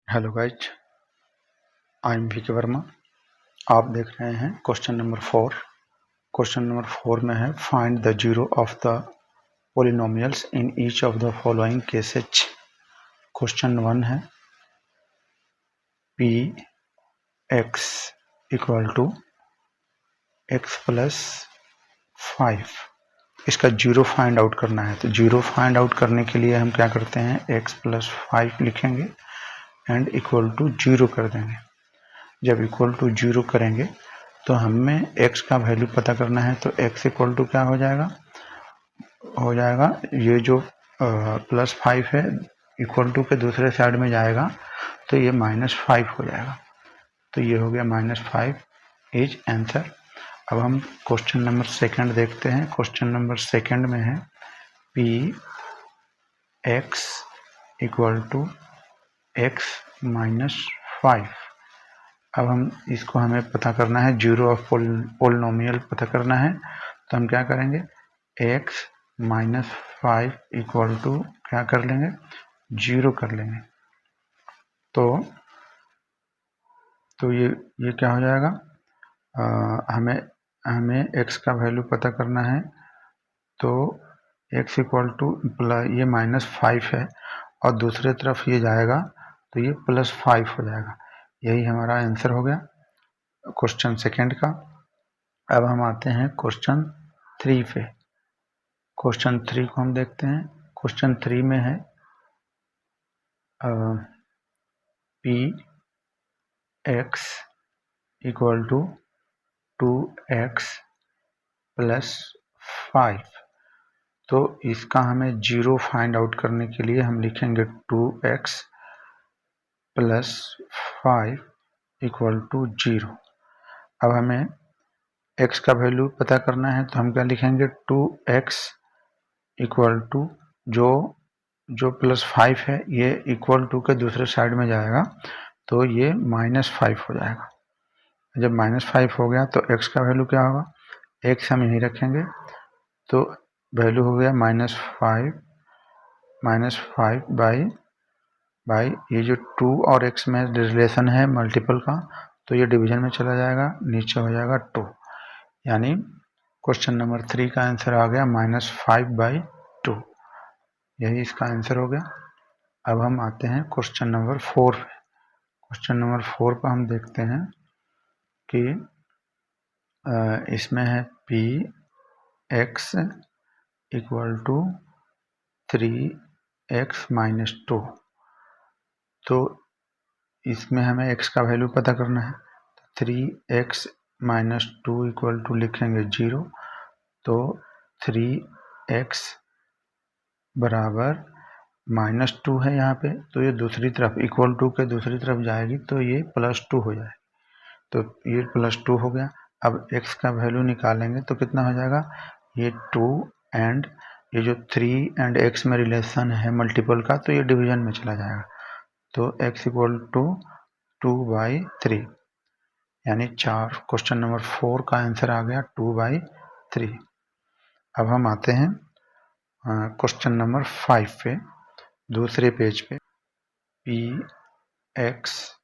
Hello guys, I am VK. Verma. आप देख रहे हैं क्वेश्चन नंबर 4। क्वेश्चन नंबर 4 में है find the zero of the polynomials in each of the following cases. Question 1 है P X equal to X plus 5। इसका zero find out करना है। तो जीरो फाइंड आउट करने के लिए हम क्या करते हैं, एक्स प्लस 5 लिखेंगे एंड इक्वल टू जीरो कर देंगे। जब इक्वल टू जीरो करेंगे तो हमें x का वैल्यू पता करना है। तो x इक्वल टू क्या हो जाएगा ये जो प्लस 5 है इक्वल टू के दूसरे साइड में जाएगा तो ये -5 हो जाएगा। तो ये हो गया -5 इज आंसर। अब हम क्वेश्चन नंबर सेकंड देखते हैं। क्वेश्चन नंबर सेकंड में है P X equal to X -5। अब हम इसको हमें पता करना है, जीरो ऑफ पोलिनोमियल पता करना है। तो हम क्या करेंगे, x -5 इक्वल टू क्या कर लेंगे, जीरो कर लेंगे। तो ये क्या हो जाएगा, हमें x का वैल्यू पता करना है। तो x इक्वल टू ये -5 है और दूसरे तरफ ये जाएगा तो ये +5 हो जाएगा। यही हमारा आंसर हो गया क्वेश्चन सेकंड का। अब हम आते हैं क्वेश्चन 3 पे। क्वेश्चन 3 को हम देखते हैं। क्वेश्चन 3 में है P X equal to 2x plus 5। तो इसका हमें जीरो फाइंड आउट करने के लिए हम लिखेंगे 2x प्लस 5 इक्वल टू 0। अब हमें x का वैल्यू पता करना है तो हम क्या लिखेंगे, 2x इक्वल टू जो +5 है ये इक्वल टू के दूसरे साइड में जाएगा तो ये -5 हो जाएगा। जब -5 हो गया तो x का वैल्यू क्या होगा, x हम यहीं रखेंगे तो वैल्यू हो गया -5 बाई ये जो 2 और x में रिलेशन है मल्टीपल का, तो ये डिवीजन में चला जाएगा, नीचे हो जाएगा 2। यानी क्वेश्चन नंबर 3 का आंसर आ गया -5/2। यही इसका आंसर हो गया। अब हम आते हैं क्वेश्चन नंबर 4 पे। क्वेश्चन नंबर 4 पर हम देखते हैं कि इसमें है P X equal to 3x - 2। तो इसमें हमें x का वैल्यू पता करना है। तो 3x - 2 इक्वल टू लिखेंगे 0। तो 3x बराबर -2 है यहाँ पे, तो ये दूसरी तरफ इक्वल टू के दूसरी तरफ जाएगी तो ये +2 हो जाए। तो ये +2 हो गया। अब x का वैल्यू निकालेंगे तो कितना हो जाएगा, ये 2 एंड ये जो 3 एंड x में रिलेशन है मल्टीपल का, तो ये डिवीजन में चला जाएगा। तो x इक्वल टू 2/3 यानी 4। क्वेश्चन नंबर 4 का आंसर आ गया 2/3। अब हम आते हैं क्वेश्चन नंबर 5 पे, दूसरे पेज पे। P X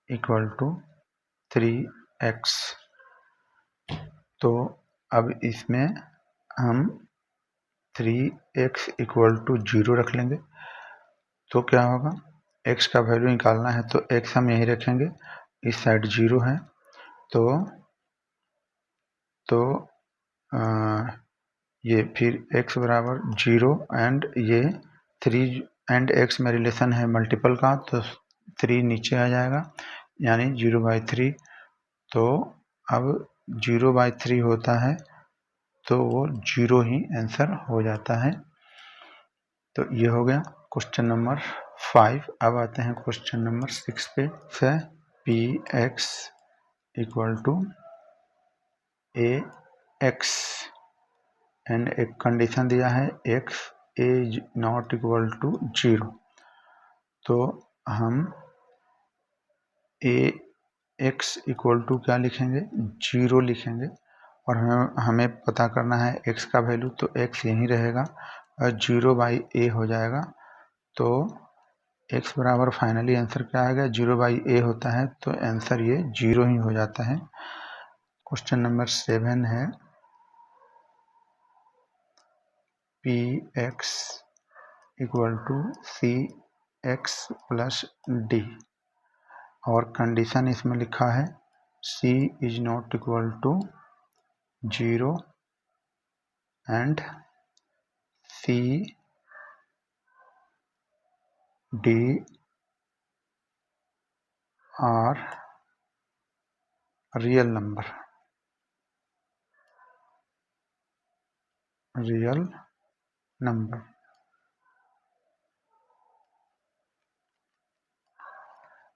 equal to 3x। तो अब इसमें हम 3x इक्वल टू 0 रख लेंगे। तो क्या होगा, x का वैल्यू निकालना है तो x हम यहीं रखेंगे, इस साइड 0 है तो ये फिर x बराबर 0 एंड ये 3 एंड x में रिलेशन है मल्टीपल का, तो 3 नीचे आ जाएगा यानी 0/3। तो अब 0/3 होता है तो वो 0 ही आंसर हो जाता है। तो ये हो गया क्वेश्चन नंबर 5। अब आते हैं क्वेश्चन नंबर 6 पे। से P X equal to ax and एक कंडीशन दिया है x is not equal to 0। तो हम ax इक्वल टू क्या लिखेंगे, 0 लिखेंगे। और हमें पता करना है x का वैल्यू, तो x यहीं रहेगा और 0/a हो जाएगा। तो x बराबर फाइनली आंसर क्या आएगा, 0/a होता है, तो आंसर ये 0 ही हो जाता है। क्वेश्चन नंबर 7 है px equal to cx plus d और कंडीशन इसमें लिखा है c is not equal to 0 and c d are real number.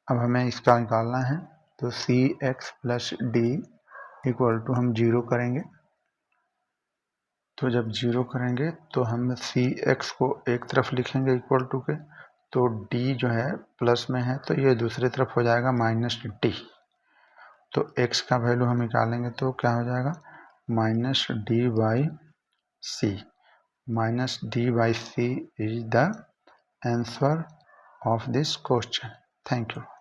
अब हमें इसका निकालना है, तो C X plus D equal to हम 0 करेंगे। तो जब 0 करेंगे तो हम सी एक्स को एक तरफ लिखेंगे इक्वल टू के, तो डी जो है प्लस में है, तो ये दूसरी तरफ हो जाएगा माइनस डी। तो x का वैल्यू हम निकालेंगे तो क्या हो जाएगा, minus D by C. Minus D by C is the answer of this question. Thank you.